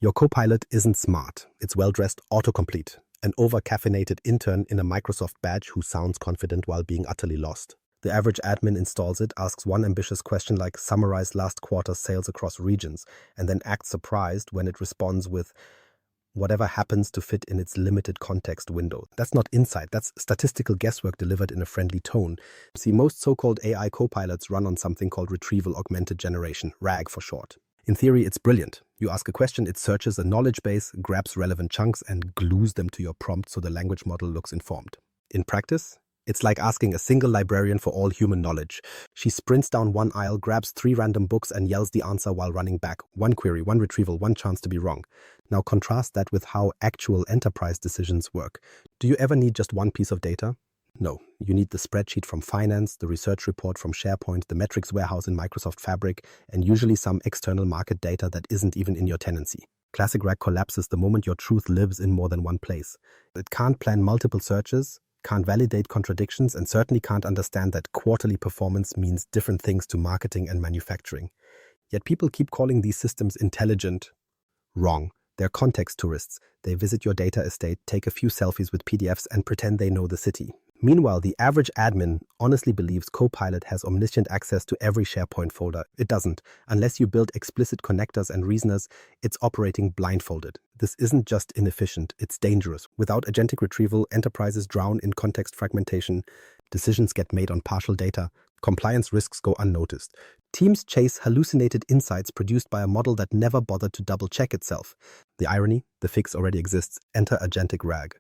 Your Copilot isn't smart. It's well-dressed autocomplete, an over-caffeinated intern in a Microsoft badge who sounds confident while being utterly lost. The average admin installs it, asks one ambitious question like summarize last quarter's sales across regions, and then acts surprised when it responds with whatever happens to fit in its limited context window. That's not insight, that's statistical guesswork delivered in a friendly tone. See, most so-called AI copilots run on something called Retrieval-Augmented Generation, RAG for short. In theory, it's brilliant. You ask a question, it searches a knowledge base, grabs relevant chunks, and glues them to your prompt so the language model looks informed. In practice, it's like asking a single librarian for all human knowledge. She sprints down one aisle, grabs 3 random books, and yells the answer while running back. One query, one retrieval, one chance to be wrong. Now contrast that with how actual enterprise decisions work. Do you ever need just one piece of data? No, you need the spreadsheet from finance, the research report from SharePoint, the metrics warehouse in Microsoft Fabric, and usually some external market data that isn't even in your tenancy. Classic RAG collapses the moment your truth lives in more than one place. It can't plan multiple searches, can't validate contradictions, and certainly can't understand that quarterly performance means different things to marketing and manufacturing. Yet people keep calling these systems intelligent. Wrong. They're context tourists. They visit your data estate, take a few selfies with PDFs, and pretend they know the city. Meanwhile, the average admin honestly believes Copilot has omniscient access to every SharePoint folder. It doesn't. Unless you build explicit connectors and reasoners, it's operating blindfolded. This isn't just inefficient, it's dangerous. Without agentic retrieval, enterprises drown in context fragmentation, decisions get made on partial data, compliance risks go unnoticed. Teams chase hallucinated insights produced by a model that never bothered to double-check itself. The irony? The fix already exists. Enter Agentic RAG.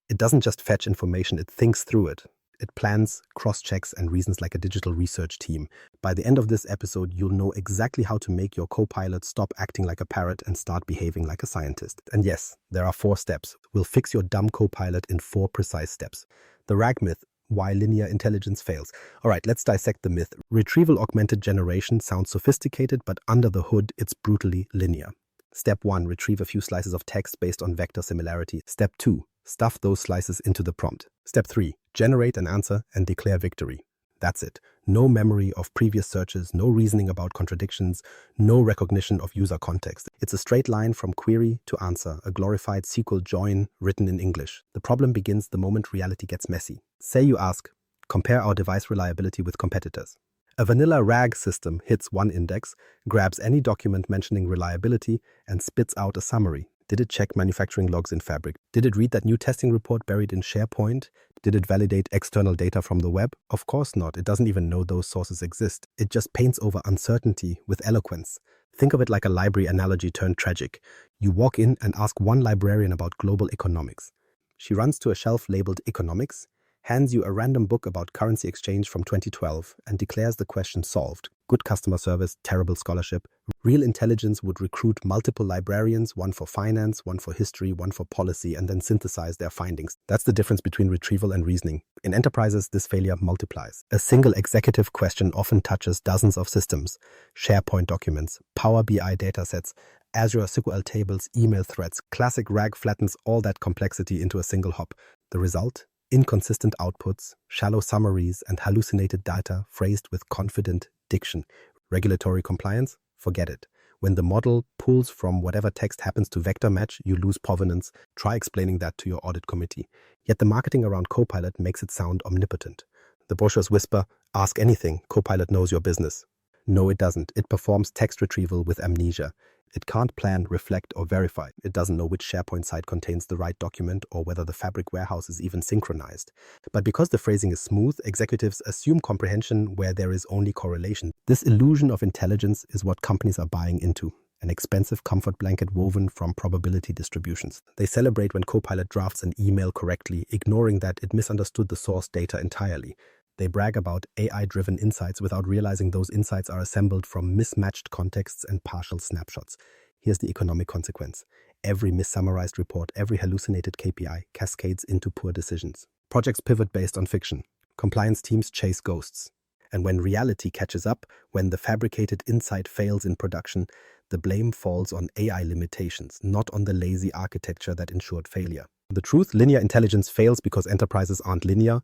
It doesn't just fetch information, it thinks through it. It plans, cross-checks, and reasons like a digital research team. By the end of this episode, you'll know exactly how to make your Copilot stop acting like a parrot and start behaving like a scientist. And yes, there are 4 steps. We'll fix your dumb Copilot in 4 precise steps. The RAG myth: why linear intelligence fails. All right, let's dissect the myth. Retrieval-Augmented Generation sounds sophisticated, but under the hood, it's brutally linear. Step 1, retrieve a few slices of text based on vector similarity. Step 2, stuff those slices into the prompt. Step 3, generate an answer and declare victory. That's it. No memory of previous searches, no reasoning about contradictions, no recognition of user context. It's a straight line from query to answer, a glorified SQL join written in English. The problem begins the moment reality gets messy. Say you ask, compare our device reliability with competitors. A vanilla RAG system hits one index, grabs any document mentioning reliability, and spits out a summary. Did it check manufacturing logs in Fabric? Did it read that new testing report buried in SharePoint? Did it validate external data from the web? Of course not. It doesn't even know those sources exist. It just paints over uncertainty with eloquence. Think of it like a library analogy turned tragic. You walk in and ask one librarian about global economics. She runs to a shelf labeled Economics, hands you a random book about currency exchange from 2012, and declares the question solved. Good customer service, terrible scholarship. Real intelligence would recruit multiple librarians, one for finance, one for history, one for policy, and then synthesize their findings. That's the difference between retrieval and reasoning. In enterprises, this failure multiplies. A single executive question often touches dozens of systems: SharePoint documents, Power BI datasets, Azure SQL tables, email threads. Classic RAG flattens all that complexity into a single hop. The result? Inconsistent outputs, shallow summaries, and hallucinated data phrased with confident diction. Regulatory compliance? Forget it. When the model pulls from whatever text happens to vector match, you lose provenance. Try explaining that to your audit committee. Yet the marketing around Copilot makes it sound omnipotent. The brochures whisper, ask anything, Copilot knows your business. No, it doesn't. It performs text retrieval with amnesia. It can't plan, reflect, or verify. It doesn't know which SharePoint site contains the right document or whether the Fabric warehouse is even synchronized. But because the phrasing is smooth, executives assume comprehension where there is only correlation. This illusion of intelligence is what companies are buying into, an expensive comfort blanket woven from probability distributions. They celebrate when Copilot drafts an email correctly, ignoring that it misunderstood the source data entirely. They brag about AI-driven insights without realizing those insights are assembled from mismatched contexts and partial snapshots. Here's the economic consequence. Every missummarized report, every hallucinated KPI cascades into poor decisions. Projects pivot based on fiction. Compliance teams chase ghosts. And when reality catches up, when the fabricated insight fails in production, the blame falls on AI limitations, not on the lazy architecture that ensured failure. The truth: linear intelligence fails because enterprises aren't linear.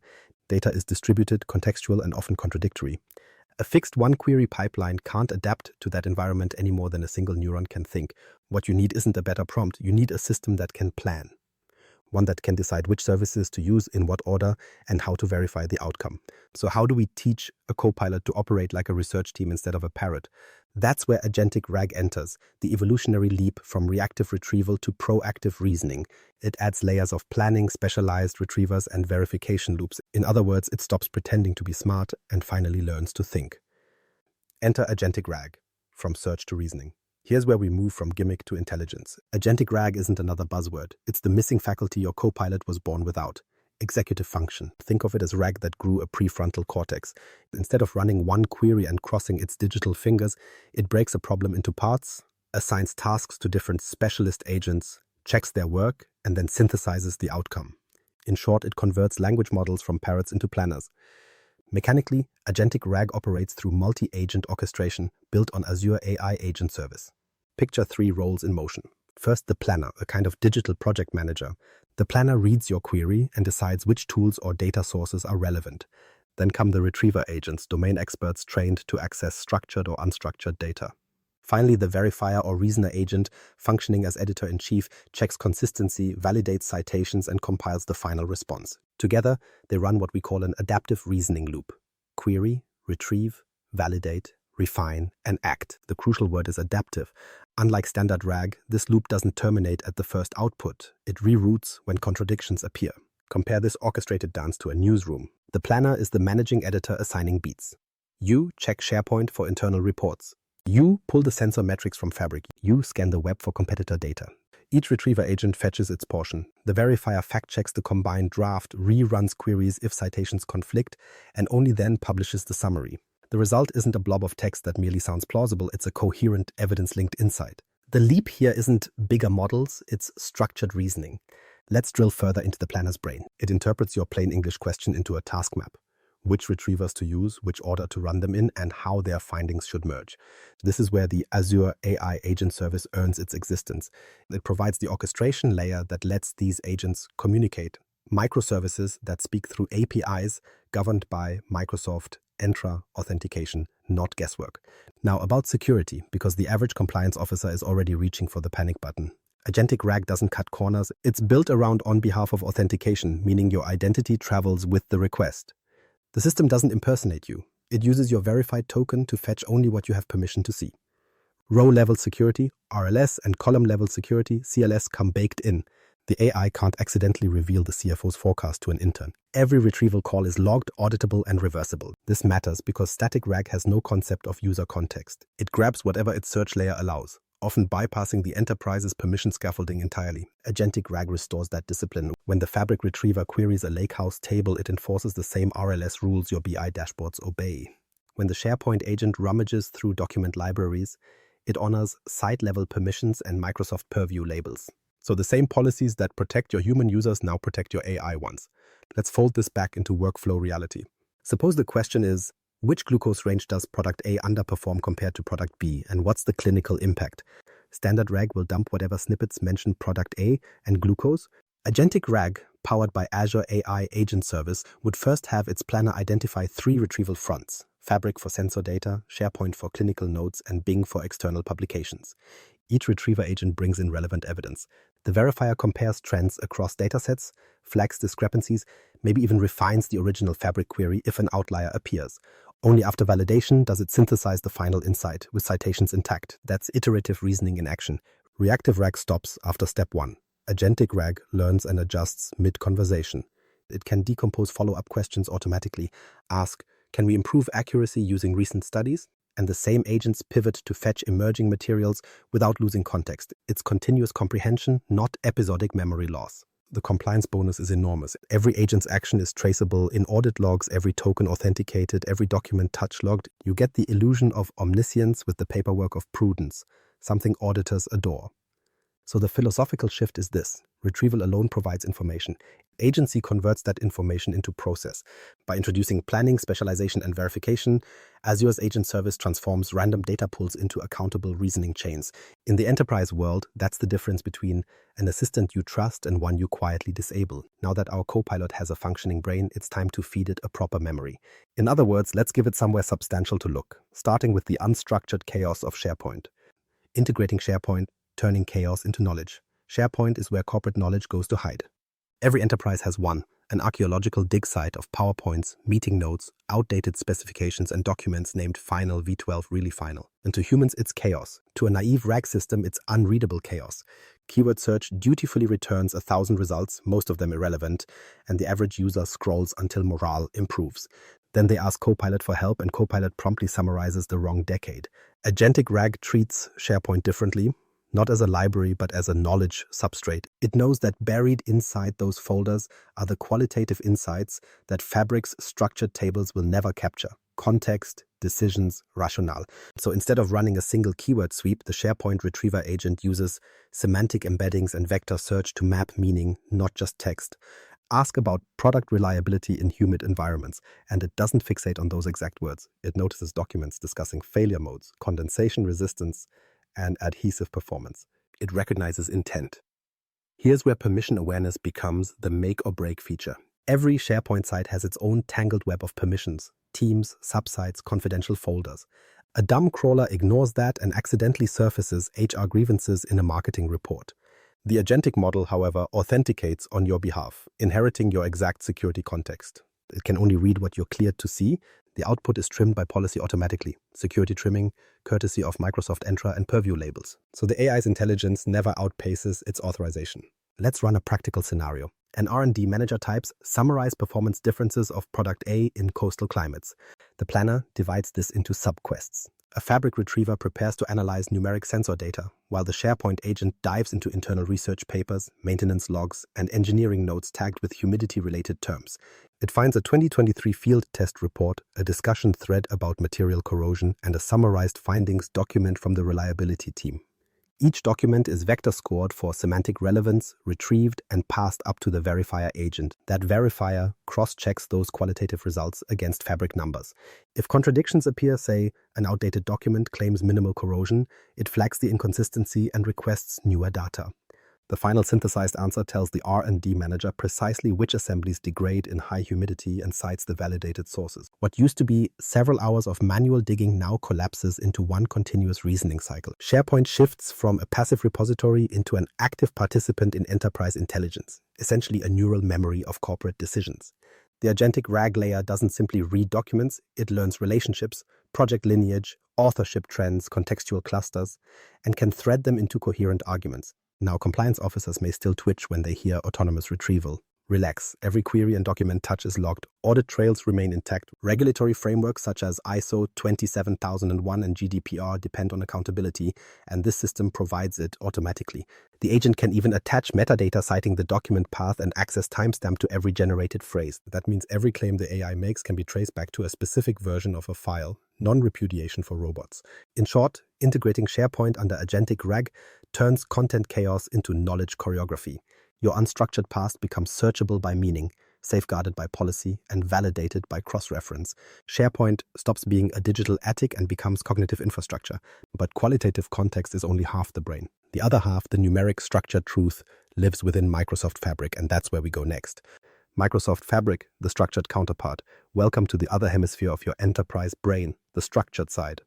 Data is distributed, contextual, and often contradictory. A fixed one-query pipeline can't adapt to that environment any more than a single neuron can think. What you need isn't a better prompt. You need a system that can plan, one that can decide which services to use, in what order, and how to verify the outcome. So how do we teach a Copilot to operate like a research team instead of a parrot? That's where Agentic RAG enters, the evolutionary leap from reactive retrieval to proactive reasoning. It adds layers of planning, specialized retrievers, and verification loops. In other words, it stops pretending to be smart and finally learns to think. Enter Agentic RAG, from search to reasoning. Here's where we move from gimmick to intelligence. Agentic RAG isn't another buzzword. It's the missing faculty your Copilot was born without. Executive function. Think of it as RAG that grew a prefrontal cortex. Instead of running one query and crossing its digital fingers, it breaks a problem into parts, assigns tasks to different specialist agents, checks their work, and then synthesizes the outcome. In short, it converts language models from parrots into planners. Mechanically, Agentic RAG operates through multi-agent orchestration built on Azure AI Agent Service. Picture 3 roles in motion. First, the planner, a kind of digital project manager. The planner reads your query and decides which tools or data sources are relevant. Then come the retriever agents, domain experts trained to access structured or unstructured data. Finally, the verifier or reasoner agent, functioning as editor-in-chief, checks consistency, validates citations, and compiles the final response. Together, they run what we call an adaptive reasoning loop. Query, retrieve, validate, refine, and act. The crucial word is adaptive. Unlike standard RAG, this loop doesn't terminate at the first output. It reroutes when contradictions appear. Compare this orchestrated dance to a newsroom. The planner is the managing editor assigning beats. You check SharePoint for internal reports. You pull the sensor metrics from Fabric. You scan the web for competitor data. Each retriever agent fetches its portion. The verifier fact-checks the combined draft, reruns queries if citations conflict, and only then publishes the summary. The result isn't a blob of text that merely sounds plausible, it's a coherent, evidence-linked insight. The leap here isn't bigger models, it's structured reasoning. Let's drill further into the planner's brain. It interprets your plain English question into a task map. Which retrievers to use, which order to run them in, and how their findings should merge. This is where the Azure AI Agent Service earns its existence. It provides the orchestration layer that lets these agents communicate. Microservices that speak through APIs governed by Microsoft Entra authentication, not guesswork. Now about security, because the average compliance officer is already reaching for the panic button. Agentic RAG doesn't cut corners. It's built around on behalf of authentication, meaning your identity travels with the request. The system doesn't impersonate you. It uses your verified token to fetch only what you have permission to see. Row-level security, RLS, and column-level security, CLS, come baked in. The AI can't accidentally reveal the CFO's forecast to an intern. Every retrieval call is logged, auditable, and reversible. This matters because static RAG has no concept of user context. It grabs whatever its search layer allows, often bypassing the enterprise's permission scaffolding entirely. Agentic RAG restores that discipline. When the Fabric retriever queries a lakehouse table, it enforces the same RLS rules your BI dashboards obey. When the SharePoint agent rummages through document libraries, it honors site-level permissions and Microsoft Purview labels. So the same policies that protect your human users now protect your AI ones. Let's fold this back into workflow reality. Suppose the question is, which glucose range does product A underperform compared to product B, and what's the clinical impact? Standard RAG will dump whatever snippets mention product A and glucose. Agentic RAG, powered by Azure AI Agent Service, would first have its planner identify 3 retrieval fronts: Fabric for sensor data, SharePoint for clinical notes, and Bing for external publications. Each retriever agent brings in relevant evidence. The verifier compares trends across datasets, flags discrepancies, maybe even refines the original Fabric query if an outlier appears. Only after validation does it synthesize the final insight, with citations intact. That's iterative reasoning in action. Reactive RAG stops after step 1. Agentic RAG learns and adjusts mid-conversation. It can decompose follow-up questions automatically. Ask, can we improve accuracy using recent studies? And the same agents pivot to fetch emerging materials without losing context. It's continuous comprehension, not episodic memory loss. The compliance bonus is enormous. Every agent's action is traceable in audit logs, every token authenticated, every document touch logged. You get the illusion of omniscience with the paperwork of prudence, something auditors adore. So the philosophical shift is this. Retrieval alone provides information. Agency converts that information into process. By introducing planning, specialization, and verification, Azure's Agent Service transforms random data pools into accountable reasoning chains. In the enterprise world, that's the difference between an assistant you trust and one you quietly disable. Now that our Copilot has a functioning brain, it's time to feed it a proper memory. In other words, let's give it somewhere substantial to look, starting with the unstructured chaos of SharePoint. Integrating SharePoint, turning chaos into knowledge. SharePoint is where corporate knowledge goes to hide. Every enterprise has one, an archaeological dig site of PowerPoints, meeting notes, outdated specifications, and documents named Final V12 Really Final. And to humans, it's chaos. To a naive RAG system, it's unreadable chaos. Keyword search dutifully returns 1,000 results, most of them irrelevant, and the average user scrolls until morale improves. Then they ask Copilot for help, and Copilot promptly summarizes the wrong decade. Agentic RAG treats SharePoint differently. Not as a library, but as a knowledge substrate. It knows that buried inside those folders are the qualitative insights that Fabric's structured tables will never capture. Context, decisions, rationale. So instead of running a single keyword sweep, the SharePoint Retriever agent uses semantic embeddings and vector search to map meaning, not just text. Ask about product reliability in humid environments, and it doesn't fixate on those exact words. It notices documents discussing failure modes, condensation resistance, and adhesive performance. It recognizes intent. Here's where permission awareness becomes the make or break feature. Every SharePoint site has its own tangled web of permissions, teams, subsites, confidential folders. A dumb crawler ignores that and accidentally surfaces HR grievances in a marketing report. The agentic model, however, authenticates on your behalf, inheriting your exact security context. It can only read what you're cleared to see. The output is trimmed by policy automatically. Security trimming, courtesy of Microsoft Entra and Purview labels. So the AI's intelligence never outpaces its authorization. Let's run a practical scenario. An R&D manager types summarize performance differences of product A in coastal climates. The planner divides this into subquests. A Fabric retriever prepares to analyze numeric sensor data, while the SharePoint agent dives into internal research papers, maintenance logs, and engineering notes tagged with humidity-related terms. It finds a 2023 field test report, a discussion thread about material corrosion, and a summarized findings document from the reliability team. Each document is vector scored for semantic relevance, retrieved, and passed up to the verifier agent. That verifier cross-checks those qualitative results against Fabric numbers. If contradictions appear, say, an outdated document claims minimal corrosion, it flags the inconsistency and requests newer data. The final synthesized answer tells the R&D manager precisely which assemblies degrade in high humidity and cites the validated sources. What used to be several hours of manual digging now collapses into one continuous reasoning cycle. SharePoint shifts from a passive repository into an active participant in enterprise intelligence, essentially a neural memory of corporate decisions. The agentic RAG layer doesn't simply read documents, it learns relationships, project lineage, authorship trends, contextual clusters, and can thread them into coherent arguments. Now, compliance officers may still twitch when they hear autonomous retrieval. Relax, every query and document touch is logged. Audit trails remain intact. Regulatory frameworks such as ISO 27001 and GDPR depend on accountability, and this system provides it automatically. The agent can even attach metadata citing the document path and access timestamp to every generated phrase. That means every claim the AI makes can be traced back to a specific version of a file. Non-repudiation for robots. In short, integrating SharePoint under agentic RAG turns content chaos into knowledge choreography. Your unstructured past becomes searchable by meaning, safeguarded by policy, and validated by cross-reference. SharePoint stops being a digital attic and becomes cognitive infrastructure. But qualitative context is only half the brain. The other half, the numeric structured truth, lives within Microsoft Fabric, and that's where we go next. Microsoft Fabric, the structured counterpart. Welcome to the other hemisphere of your enterprise brain, the structured side.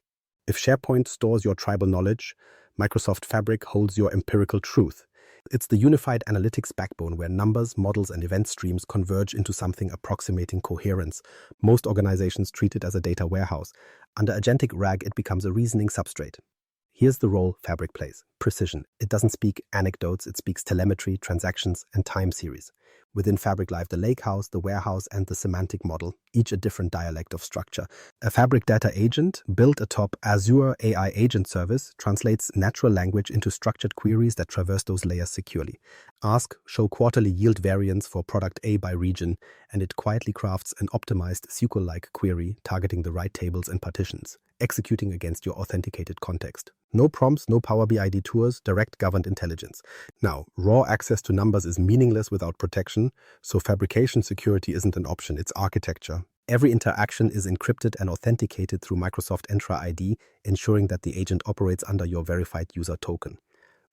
If SharePoint stores your tribal knowledge, Microsoft Fabric holds your empirical truth. It's the unified analytics backbone where numbers, models, and event streams converge into something approximating coherence. Most organizations treat it as a data warehouse. Under agentic RAG, it becomes a reasoning substrate. Here's the role Fabric plays. Precision. It doesn't speak anecdotes, it speaks telemetry, transactions, and time series. Within Fabric live the lakehouse, the warehouse, and the semantic model, each a different dialect of structure. A Fabric data agent built atop Azure AI Agent Service translates natural language into structured queries that traverse those layers securely. Ask, show quarterly yield variance for product A by region, and it quietly crafts an optimized SQL-like query targeting the right tables and partitions. executing against your authenticated context. No prompts, no Power BI detours, direct governed intelligence. Now, raw access to numbers is meaningless without protection, so fabrication security isn't an option, it's architecture. Every interaction is encrypted and authenticated through Microsoft Entra ID, ensuring that the agent operates under your verified user token.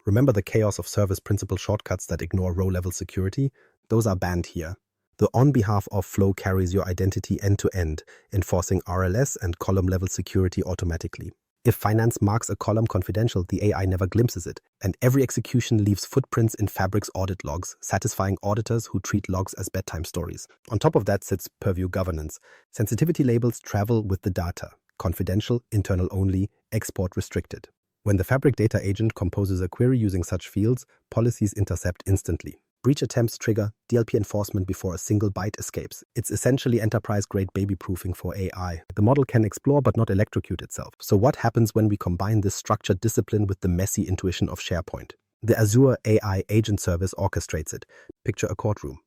Remember the chaos of service principal shortcuts that ignore row-level security? Those are banned here. The on behalf of flow carries your identity end-to-end, enforcing RLS and column-level security automatically. If finance marks a column confidential, the AI never glimpses it, and every execution leaves footprints in Fabric's audit logs, satisfying auditors who treat logs as bedtime stories. On top of that sits Purview governance. Sensitivity labels travel with the data. Confidential, internal only, export restricted. When the Fabric data agent composes a query using such fields, policies intercept instantly. Breach attempts trigger DLP enforcement before a single byte escapes. It's essentially enterprise-grade baby-proofing for AI. The model can explore but not electrocute itself. So what happens when we combine this structured discipline with the messy intuition of SharePoint? The Azure AI Agent Service orchestrates it. Picture a courtroom.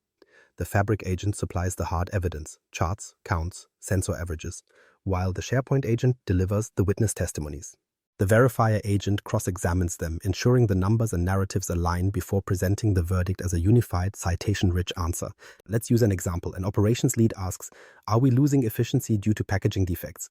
The Fabric agent supplies the hard evidence, charts, counts, sensor averages, while the SharePoint agent delivers the witness testimonies. The verifier agent cross-examines them, ensuring the numbers and narratives align before presenting the verdict as a unified, citation-rich answer. Let's use an example. An operations lead asks, "Are we losing efficiency due to packaging defects?"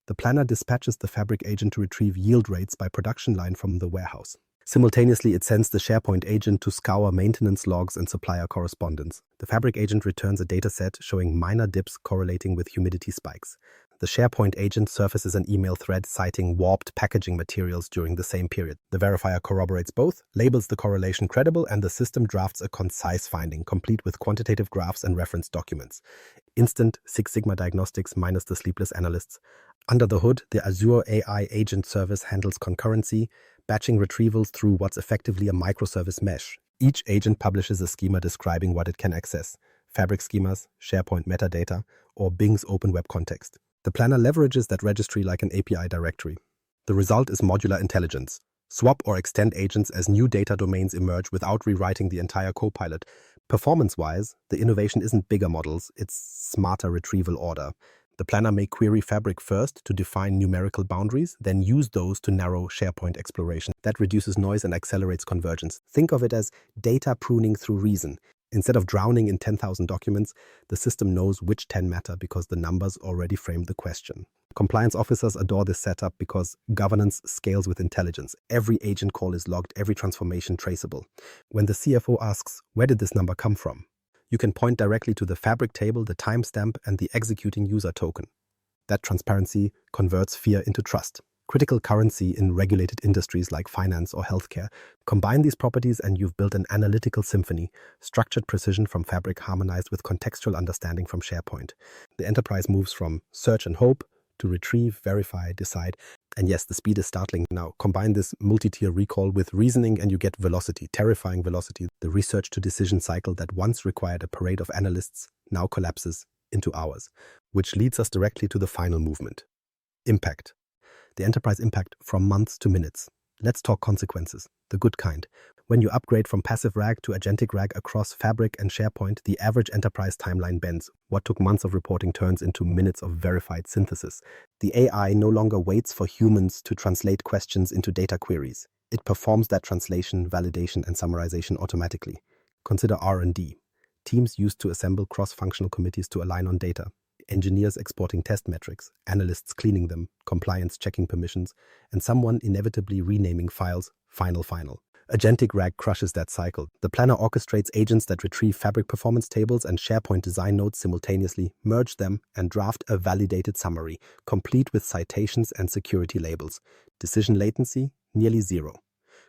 The planner dispatches the Fabric agent to retrieve yield rates by production line from the warehouse. Simultaneously, it sends the SharePoint agent to scour maintenance logs and supplier correspondence. The Fabric agent returns a dataset showing minor dips correlating with humidity spikes. The SharePoint agent surfaces an email thread citing warped packaging materials during the same period. The verifier corroborates both, labels the correlation credible, and the system drafts a concise finding, complete with quantitative graphs and reference documents. Instant Six Sigma diagnostics minus the sleepless analysts. Under the hood, the Azure AI Agent Service handles concurrency, batching retrievals through what's effectively a microservice mesh. Each agent publishes a schema describing what it can access: Fabric schemas, SharePoint metadata, or Bing's open web context. The planner leverages that registry like an API directory. The result is modular intelligence. Swap or extend agents as new data domains emerge without rewriting the entire Copilot. Performance-wise, the innovation isn't bigger models, it's smarter retrieval order. The planner may query Fabric first to define numerical boundaries, then use those to narrow SharePoint exploration. That reduces noise and accelerates convergence. Think of it as data pruning through reason. Instead of drowning in 10,000 documents, the system knows which 10 matter because the numbers already framed the question. Compliance officers adore this setup because governance scales with intelligence. Every agent call is logged, every transformation traceable. When the CFO asks, "Where did this number come from?" you can point directly to the Fabric table, the timestamp, and the executing user token. That transparency converts fear into trust. Critical currency in regulated industries like finance or healthcare. Combine these properties and you've built an analytical symphony, structured precision from Fabric harmonized with contextual understanding from SharePoint. The enterprise moves from search and hope to retrieve, verify, decide. And yes, the speed is startling now. Combine this multi-tier recall with reasoning and you get velocity, terrifying velocity. The research to decision cycle that once required a parade of analysts now collapses into hours, which leads us directly to the final movement. Impact. The enterprise impact from months to minutes. Let's talk consequences, the good kind. When you upgrade from passive RAG to Agentic RAG across Fabric and SharePoint, the average enterprise timeline bends. What took months of reporting turns into minutes of verified synthesis. The AI no longer waits for humans to translate questions into data queries. It performs that translation, validation, and summarization automatically. Consider R&D. Teams used to assemble cross-functional committees to align on data. Engineers exporting test metrics, analysts cleaning them, compliance checking permissions, and someone inevitably renaming files final. Agentic RAG crushes that cycle. The planner orchestrates agents that retrieve Fabric performance tables and SharePoint design notes simultaneously, merge them, and draft a validated summary, complete with citations and security labels. Decision latency, nearly zero.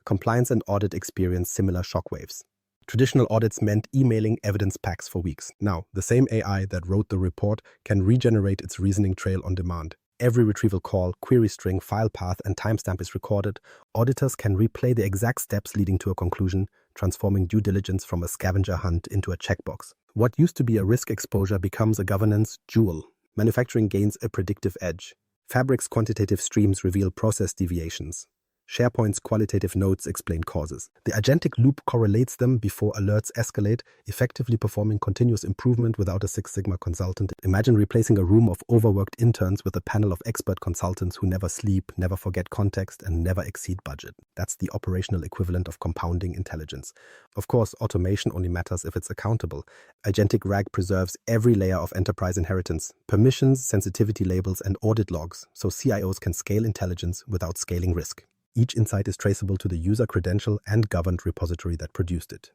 Compliance and audit experience similar shockwaves. Traditional audits meant emailing evidence packs for weeks. Now, the same AI that wrote the report can regenerate its reasoning trail on demand. Every retrieval call, query string, file path, and timestamp is recorded. Auditors can replay the exact steps leading to a conclusion, transforming due diligence from a scavenger hunt into a checkbox. What used to be a risk exposure becomes a governance jewel. Manufacturing gains a predictive edge. Fabric's quantitative streams reveal process deviations. SharePoint's qualitative notes explain causes. The agentic loop correlates them before alerts escalate, effectively performing continuous improvement without a Six Sigma consultant. Imagine replacing a room of overworked interns with a panel of expert consultants who never sleep, never forget context, and never exceed budget. That's the operational equivalent of compounding intelligence. Of course, automation only matters if it's accountable. Agentic RAG preserves every layer of enterprise inheritance, permissions, sensitivity labels, and audit logs, so CIOs can scale intelligence without scaling risk. Each insight is traceable to the user credential and governed repository that produced it.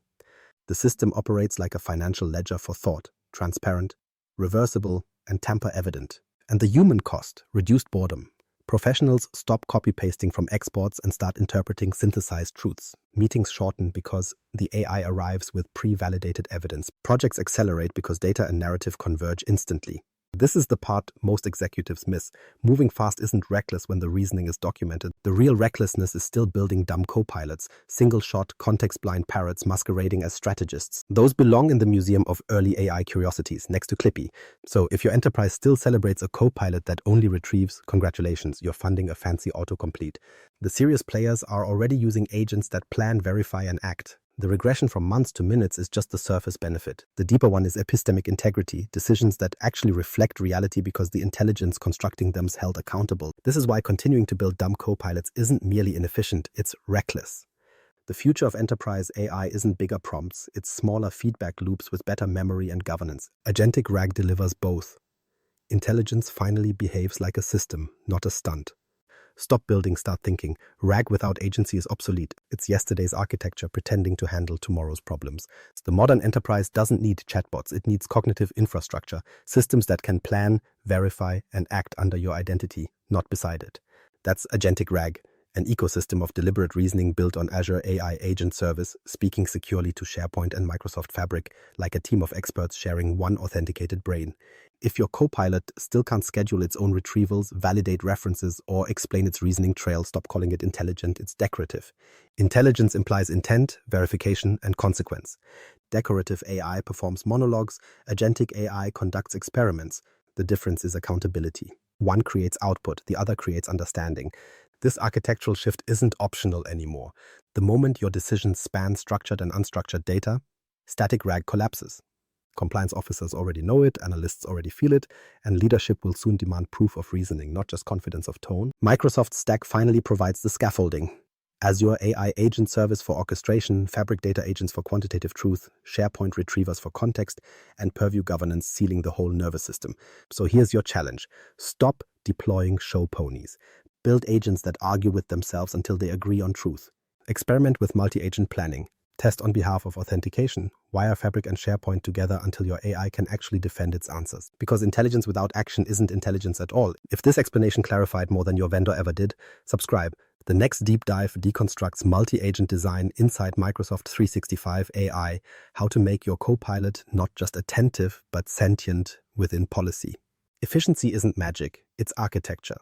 The system operates like a financial ledger for thought, transparent, reversible, and tamper-evident. And the human cost, reduced boredom. Professionals stop copy-pasting from exports and start interpreting synthesized truths. Meetings shorten because the AI arrives with pre-validated evidence. Projects accelerate because data and narrative converge instantly. This is the part most executives miss. Moving fast isn't reckless when the reasoning is documented. The real recklessness is still building dumb copilots, single-shot, context-blind parrots masquerading as strategists. Those belong in the museum of early AI curiosities, next to Clippy. So if your enterprise still celebrates a copilot that only retrieves, congratulations, you're funding a fancy autocomplete. The serious players are already using agents that plan, verify, and act. The regression from months to minutes is just the surface benefit. The deeper one is epistemic integrity, decisions that actually reflect reality because the intelligence constructing them is held accountable. This is why continuing to build dumb copilots isn't merely inefficient, it's reckless. The future of enterprise AI isn't bigger prompts, it's smaller feedback loops with better memory and governance. Agentic RAG delivers both. Intelligence finally behaves like a system, not a stunt. Stop building, start thinking. RAG without agency is obsolete. It's yesterday's architecture pretending to handle tomorrow's problems. The modern enterprise doesn't need chatbots. It needs cognitive infrastructure, systems that can plan, verify, and act under your identity, not beside it. That's Agentic RAG, an ecosystem of deliberate reasoning built on Azure AI Agent Service, speaking securely to SharePoint and Microsoft Fabric, like a team of experts sharing one authenticated brain. If your copilot still can't schedule its own retrievals, validate references, or explain its reasoning trail, stop calling it intelligent, it's decorative. Intelligence implies intent, verification, and consequence. Decorative AI performs monologues, agentic AI conducts experiments. The difference is accountability. One creates output, the other creates understanding. This architectural shift isn't optional anymore. The moment your decisions span structured and unstructured data, static RAG collapses. Compliance officers already know it, analysts already feel it, and leadership will soon demand proof of reasoning, not just confidence of tone. Microsoft Stack finally provides the scaffolding. Azure AI Agent Service for orchestration, Fabric data agents for quantitative truth, SharePoint retrievers for context, and Purview governance sealing the whole nervous system. So here's your challenge. Stop deploying show ponies. Build agents that argue with themselves until they agree on truth. Experiment with multi-agent planning. Test on behalf of authentication. Wire Fabric and SharePoint together until your AI can actually defend its answers. Because intelligence without action isn't intelligence at all. If this explanation clarified more than your vendor ever did, subscribe. The next deep dive deconstructs multi-agent design inside Microsoft 365 AI, how to make your copilot not just attentive, but sentient within policy. Efficiency isn't magic, it's architecture.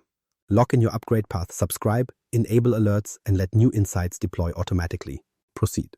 Lock in your upgrade path, subscribe, enable alerts, and let new insights deploy automatically. Proceed.